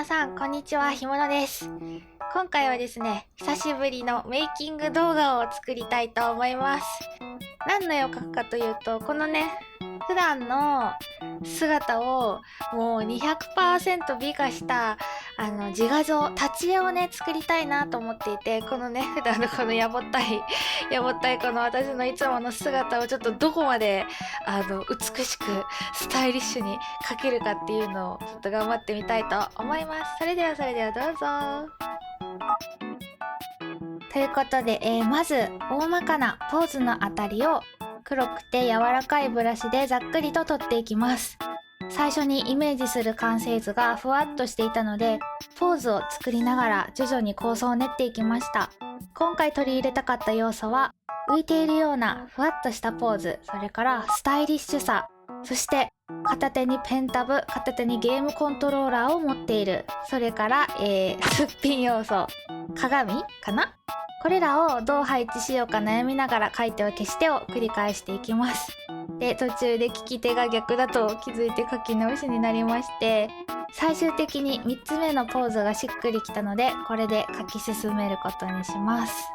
皆さんこんにちは、ひものです。今回はですね、久しぶりのメイキング動画を作りたいと思います。何の絵を描くかというと、このね、普段の姿をもう200%美化した自画像、立ち絵をね作りたいなと思っていて、このね普段のこのやぼったいこの私のいつもの姿をちょっとどこまで美しくスタイリッシュに描けるかっていうのをちょっと頑張ってみたいと思います。それではどうぞ。ということで、まず大まかなポーズのあたりを黒くて柔らかいブラシでざっくりと取っていきます。最初にイメージする完成図がふわっとしていたので、ポーズを作りながら徐々に構想を練っていきました。今回取り入れたかった要素は、浮いているようなふわっとしたポーズ、それからスタイリッシュさ、そして片手にペンタブ、片手にゲームコントローラーを持っている、それから、すっぴん要素、鏡かな、これらをどう配置しようか悩みながら書いては消してを繰り返していきます。で、途中で利き手が逆だと気づいて書き直しになりまして、最終的に3つ目のポーズがしっくりきたので、これで書き進めることにします。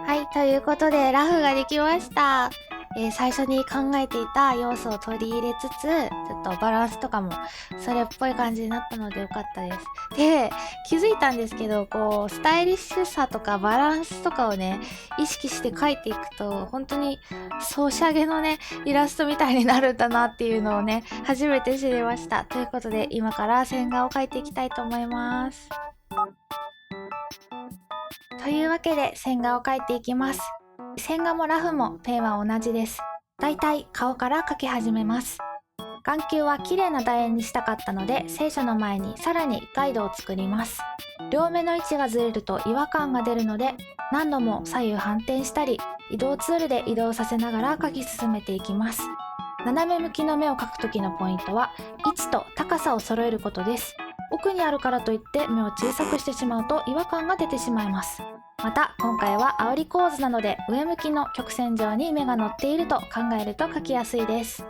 はい、ということでラフができました。最初に考えていた要素を取り入れつつ、ちょっとバランスとかもそれっぽい感じになったのでよかったです。で、気づいたんですけど、こう、スタイリッシュさとかバランスとかをね、意識して描いていくと、本当にソシャゲのね、イラストみたいになるんだなっていうのをね、初めて知りました。ということで、今から線画を描いていきたいと思います。というわけで、線画を描いていきます。線画もラフもペンは同じです。だいたい顔から描き始めます。眼球は綺麗な楕円にしたかったので、聖書の前にさらにガイドを作ります。両目の位置がずれると違和感が出るので、何度も左右反転したり、移動ツールで移動させながら描き進めていきます。斜め向きの目を描く時のポイントは、位置と高さを揃えることです。奥にあるからといって目を小さくしてしまうと違和感が出てしまいます。また今回は煽り構図なので、上向きの曲線上に目が乗っていると考えると描きやすいです。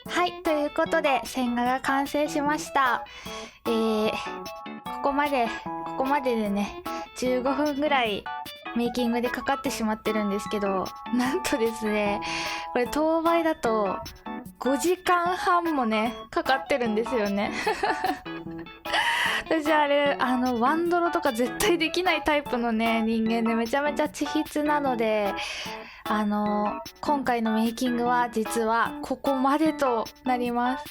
はい、ということで線画が完成しました。ここまででね、15分ぐらいメイキングでかかってしまってるんですけど、なんとですね、これ当倍だと5時間半もねかかってるんですよね。私あれワンドロとか絶対できないタイプのね人間で、めちゃめちゃ稚筆なので、今回のメイキングは実はここまでとなります。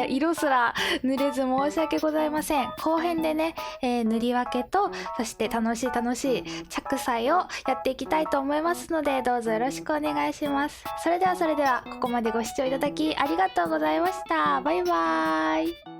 色すら塗れず申し訳ございません。後編でね、塗り分けと、そして楽しい着彩をやっていきたいと思いますので、どうぞよろしくお願いします。それではここまでご視聴いただきありがとうございました。バイバーイ。